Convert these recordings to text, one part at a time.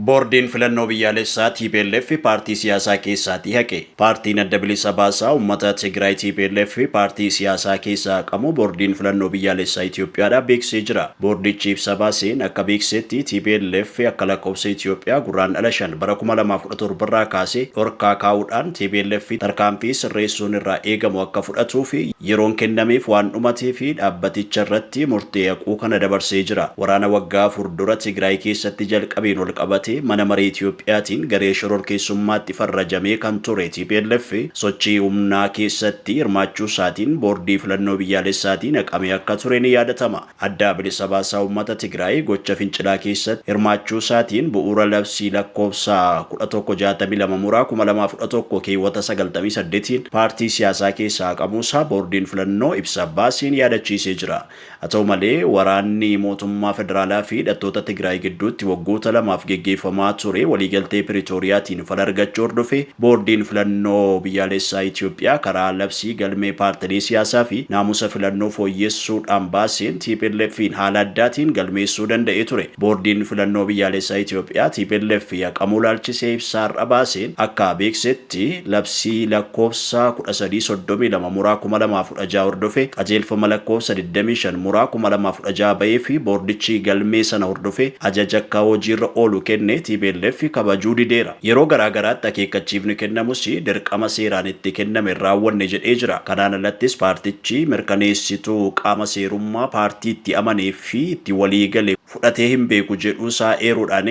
Boordiin filannoo biyyaalessaa TPLF paartii siyaasaa keessaatii haqe. Paartiin adda bilisa baasaa uummata Tigraay TPLF paartii siyaasaa keessaa qabu boordiin filannoo biyyaalessaa Itoophiyaadhaaf beeksisee jira. Boordichi ibsa baaseen akka beeksisetti TPLF akka lakkoofsa Itoophiyaa guraandhala 5 bara 2017 irraa kaasee dhorkaa kaa'uudhaan TPLF tarkaanfii sirreessuun irraa eegamu akka fudhatuu fi yeroon kennameef waan dhumatee fi dhaabbaticha irratti murtee haquu kana dabarsee jira. Waraana waggaa fuuldura Tigraay keessatti jalqabeen ol qabate mana maree Itiyoophiyaatiin garee shororkeessummaatti farrajamee kan ture TPLF sochii humnaa keessatti hirmaachuu isaatiin boordii filannoo biyyaalessaatiin haqamee akka ture ni yaadatama. Adda bilisa baasaa uummata Tigraay gocha fincilaa keessatti hirmaachuu isaatiin bu'uura labsii lakkoofsa 1162 muraa 2011 keewwata 98 paartii siyaasaa keessaa haqamuusaa boordiin filannoo ibsa baaseen yaadachiisee jira. Haa ta'u malee waraanni mootummaa federaalaa fi hidhattoota Tigraay gidduutti waggoota lamaaf geggeeffamaa ture waliigaltee Piriitooriyaatiin fala argachuu hordofee boordiin filannoo biyyaalessaa Itoophiyaa karaa labsii galmee paartilee siyaasaa fi naamusa filannoo fooyyessuudhaan baaseen TPLF'n haala addaatiin galmeessuu danda'ee ture. Boordiin filannoo biyyaalessaa Itoophiyaa TPLF haqamuu laalchisee ibsaarra baaseen akka beeksisetti labsii lakkoofsa 1332 muraa 2016 hordofee qajeelfama lakkoofsa 25 muraa 2016 bahee fi boordichi galmee sana hordofee ajaja akka hojiirra oolu kenne TPLF kabajuu dideera. Yeroo garaagaraatti akeekkachiifni kennamus dirqama seeraan itti kenname raawwanne jedhee jira. Kanaan alattis paartichi mirkaneessituu qaama seerummaa paartiitti amanee fi itti walii gale fudhatee hin beeku jedhuusaa eeruudhaan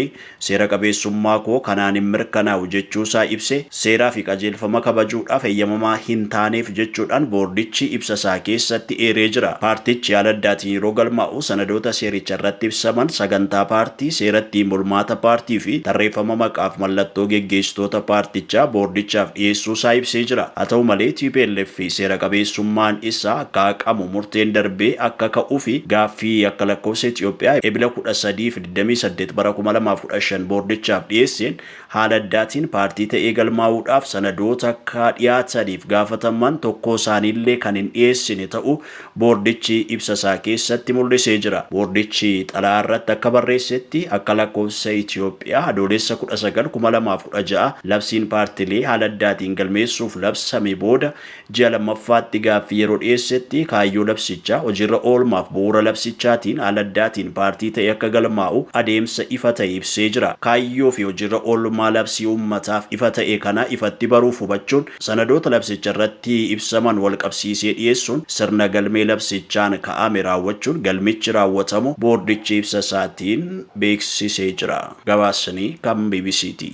seera qabeessummaa koo kanaan hin mirkanaa'u jechuusaa ibse seeraa fi qajeelfama kabajuudhaaf eeyyamamaa hin taaneef jechuudhaan boordichi ibsasaa keessatti eeree jira. Paartichi haala addaatiin yeroo galmaa'u sanadoota seericha irratti ibsaman sagantaa paartii seeratti bulmaata paartii fi tarreeffama maqaaf mallattoo geggeessitoota paartichaa boordichaaf dhiyeessuusaa ibsee jira. Haa ta'u malee TPLF seera qabeessummaan isaa akka haqamu murteen darbee akka ka'uu fi gaaffii akka lakkoofsa Itoophiyaa ebila 1328 bara 2015 boordichaaf dhiyeesseen haala addaatiin paartii ta'ee galmaa'uudhaaf sanadoota akka dhiyaataniif gaafataman tokko isaaniillee kan hin dhiyeessine ta'uu boordichi ibsasaa keessatti mul'isee jira. Boordichi xalayaa irratti akka barreessetti akka lakkoofsa Itoophiyaa adoolessa 19 2016 labsiin paartilee haala addaatiin galmeessuuf labsame booda ji'a lammaffaatti gaaffii yeroo dhiyeessetti kaayyoo labsichaa hojiirra oolmaaf bu'uura labsichaatiin haala addaatiin paartii ta'e akka galmaa'u adeemsa ifa ta'e ibsee jira. Kaayyoo fi hojiirra oolmaa labsii uummataaf ifa ta'e kana ifatti baruuf hubachuun sanadoota labsicha irratti ibsaman wal qabsiisee dhiyeessuun sirna galmee labsichaan ka'ame raawwachuun galmichi raawwatamu boordichi ibsa isaatiin beeksisee jira. Gabaasni kan BBC'ti.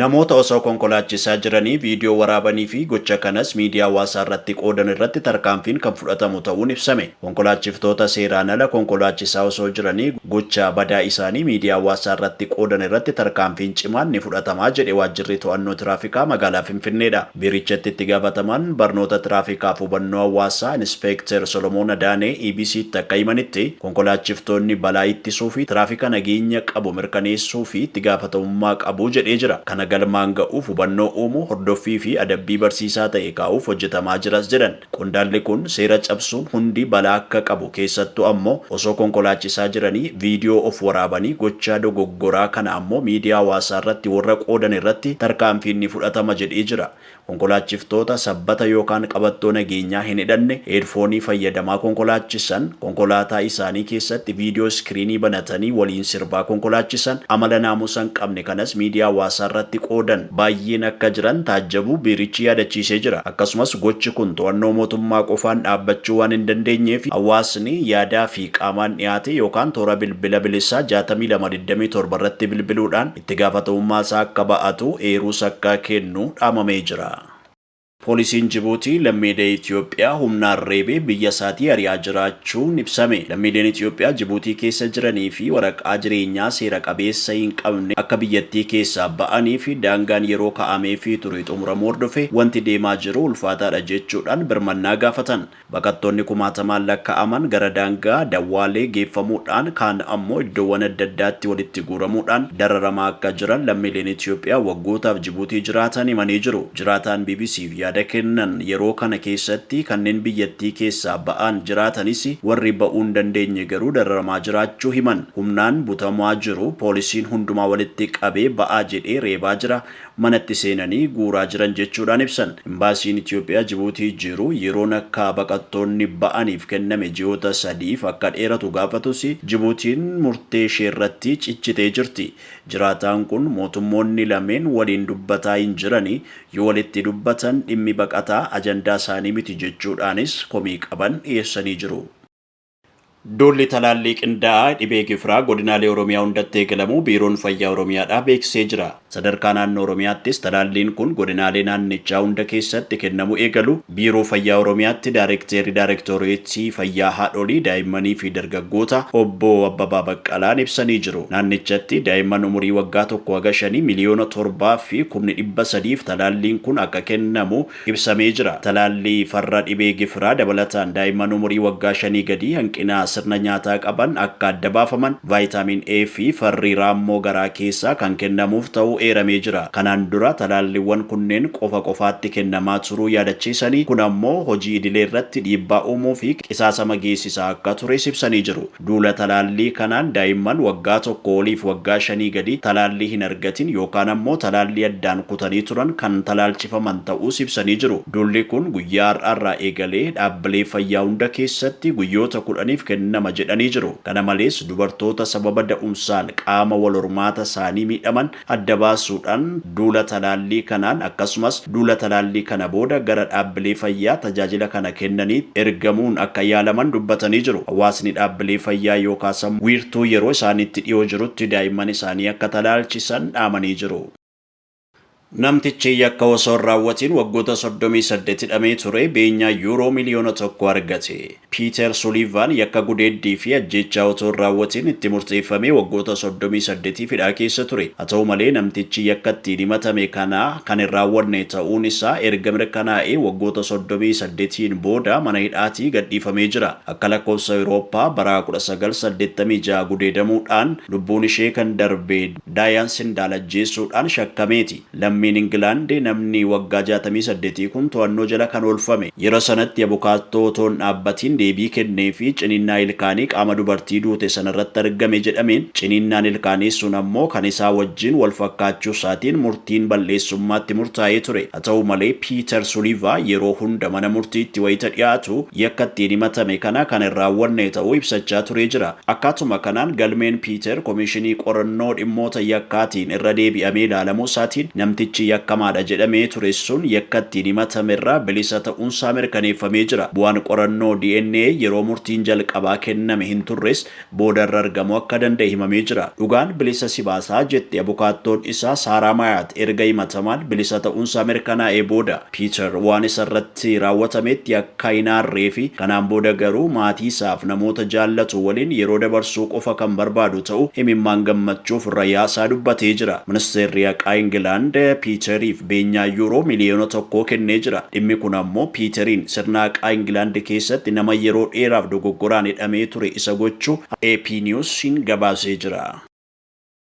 Namoota osoo konkolaachisaa jiranii viidiyoo waraabanii fi gocha kanas miidiyaa hawaasaa irratti qoodan irratti tarkaanfiin kan fudhatamu ta'uun ibsame. Konkolaachiftoota seeraan ala konkolaachisaa osoo jiranii gocha badaa isaanii miidiyaa hawaasaa irratti qoodan irratti tarkaanfiin cimaan ni fudhatamaa jedhe waajjirri to'annoo tiraafikaa magaalaa Finfinneedha. Biirichatti itti gaafataman barnoota tiraafikaaf hubannoo hawaasaa Inspekter Solomoon Adaanee EBC'tti akka himanitti konkolaachiftoonni balaa ittisuu fi tiraafika nageenya qabu mirkaneessuu fi itti gaafatamummaa qabu jedhee jira. Galmaan ga'uuf hubannoo uumuu hordoffii fi adabbii barsiisaa ta'e kaa'uuf hojjetamaa jiras jedhan. Qondaalli kun seera cabsuun hundi balaa akka qabu keessattuu ammoo osoo konkolaachisaa jiranii viidiyoo of waraabanii gochaa dogoggoraa kana ammoo miidiyaa hawaasaa irratti warra qoodan irratti tarkaanfiin ni fudhatama jedhee jira. Konkolaachiftoota sabbata yookaan qabattoo nageenyaa hin hidhanne heedfoonii fayyadamaa konkolaachisan konkolaataa isaanii keessatti viidiyoo iskiriinii banatanii waliin sirbaa konkolaachisan amala naamusa hin qabne kanas miidiyaa hawaasaa irratti qoodan baay'een akka jiran taajjabuu biirichi yaadachiisee jira. Akkasumas gochi kun to'annoo mootummaa qofaan dhaabbachuu waan hin dandeenyeef hawaasni yaadaa fi qaamaan dhiyaate yookaan toora bilbila bilisaa 6227 irratti bilbiluudhaan itti gaafatamummaa isaa akka ba'atu eeruus akka kennu dhaamamee jira. Poolisiin Jibuutii lammiilee Itoophiyaa humnaan reebee biyya isaatii ari'aa jiraachuun ibsame. Lammiileen Itoophiyaa Jibuutii keessa jiranii fi waraqaa jireenyaa seera qabeessa hin qabne akka biyyattii keessaa ba'anii fi daangaan yeroo kaa'amee fi ture xumuramuu hordofee wanti deemaa jiru ulfaataadha jechuudhaan birmannaa gaafatan. Baqattoonni kumaatamaan lakkaa'aman gara daangaa Dawwaalee geeffamuudhaan kaan ammoo iddoowwan adda addaatti walitti guuramuudhaan dararamaa akka jiran lammiileen Itoophiyaa waggootaaf Jibuutii jiraatan himanii jiru. Jiraataan BBC'f yaada kennan yeroo kana keessatti kanneen biyyattii keessaa ba'an jiraatanis warri ba'uu hin dandeenye garuu dararamaa jiraachuu himan. Humnaan butamaa jiru poolisiin hundumaa walitti qabee ba'aa jedhee reebaa jira. Manatti seenanii guuraa jiran jechuudhaan ibsan. Imbaasiin Itoophiyaa Jibuutii jiru yeroon akka baqattoonni ba'aniif kenname ji'oota 3 akka dheeratu gaafatus Jibuutiin murtee ishee irratti cichitee jirti. Jiraataan kun mootummoonni lameen waliin dubbataa hin jiranii yoo walitti dubbatan dhimmi baqataa ajandaa isaanii miti jechuudhaanis komii qaban dhiyeessanii jiru. Duulli talaallii qindaa'aa dhibee gifiraa godinaalee Oromiyaa hundatti eegalamu biiroon fayyaa Oromiyaadhaa beeksisee jira. Sadarkaa naannoo Oromiyaattis talaalliin kun godinaalee naannichaa hunda keessatti kennamu eegalu biiroo fayyaa Oromiyaatti daayirektoreetii fayyaa haadholii daa'immanii fi dargaggoota obbo Abbabaa Baqqalaan ibsanii jiru. Naannichatti daa'imman umurii waggaa 1-5 miliyoona 7,300 talaalliin kun akka kennamu ibsamee jira. Talaallii farra dhibee gifiraa dabalataan daa'imman umurii waggaa 5 gadi hanqina sirna nyaataa qaban akka adda baafaman vaayitaamin A fi farri raammoo garaa keessaa kan kennamuuf ta'uu eeramee jira. Kanaan dura talaalliiwwan kunneen qofaatti kennamaa turuu yaadachiisanii kun ammoo hojii idilee irratti dhiibbaa uumuu fi qisaasama geessisaa akka ture ibsanii jiru. Duula talaallii kanaan daa'imman waggaa 1 oliif waggaa 5 gadi talaallii hin argatin yookaan ammoo talaallii addaan kutanii turan kan talaalchifaman ta'uu ibsanii jiru. Duulli kun guyyaa har'aarraa eegalee dhaabbilee fayyaa hunda keessatti guyyoota 10f kennama jedhanii jiru. Kana malees dubartoota sababa da'umsaan qaama wal hormaata isaanii miidhaman adda baasuudhaan duula talaallii kanaan akkasumas duula talaallii kana booda gara dhaabbilee fayyaa tajaajila kana kennanii ergamuun akka yaalaman dubbatanii jiru. Hawaasni dhaabbilee fayyaa yookaan wiirtuu yeroo isaanitti dhiyoo jirutti daa'imman isaanii akka talaalchisan dhaamanii jiru. Namtichi yakka osoo hin raawwatiin waggoota 38 hidhamee ture beenyaa yuuroo miliyoona 1 argate. Piiter Suliivaan yakka gudeeddii fi ajjechaa osoo hin raawwatiin itti murteeffamee waggoota 38 hidhaa keessa ture. Haa ta'u malee namtichi yakka ittiin himatame kana kan hin raawwanne ta'uun isaa erga mirkanaa'ee waggoota 38 booda mana hidhaatii gadhiifamee jira. Akka lakkoofsa Awurooppaa bara 1986 gudeedamuudhaan lubbuun ishee kan darbe Daayaan Sindaal ajjeesuudhaan shakkameeti. Lammiin Ingilaand namni waggaa 68 kun to'annoo jala kan oolfame. Yeroo sanatti abukaattoo toon dhaabbatiin deebii kennee fi ciniinnaa ilkaanii qaama dubartii duute sanarratti argame jedhameen ciniinnaan ilkaanii sun ammoo kan isaa wajjin wal fakkaachuu isaatiin murtiin balleessummaatti murtaa'ee ture. Haa ta'u malee Piiter Suliivaa yeroo hunda mana murtiitti wayita dhiyaatu yakka ittiin himatame kana kan hin raawwanne ta'uu ibsachaa turee jira. Akkaatuma kanaan galmeen Piiter Komishinii Qorannoo Dhimmoota Yakkaatiin irra deebi'amee ilaalamuu isaatiin namtichi yakkamaadha jedhamee ture sun yakka ittiin himatamerraa bilisa ta'uunsaa mirkaneeffamee jira. Bu'aan qorannoo DNA yeroo murtiin jalqabaa kenname hin turres boodarra argamuu akka danda'e himamee jira. Dhugaan bilisa si baasaa jette abukaattoon isaa Saaraa Maayaat erga himatamaan bilisa ta'uunsaa mirkanaa'ee booda Piiter waan isarratti raawwatametti akka hin aarree fi kanaan booda garuu maatii isaaf namoota jaallatu waliin yeroo dabarsuu qofa kan barbaadu ta'uu himimmaan gammachuuf irra yaasaa dubbatee jira. Ministeerri haqaa Ingilaand Piiteriif beenyaa yuuroo miliyoona 1 kennee jira. Dhimmi kun ammoo Piiteriin sirna haqaa Ingilaand keessatti nama yeroo dheeraaf dogoggoraan hidhamee ture isa gochuu AP Newsiin gabaasee jira.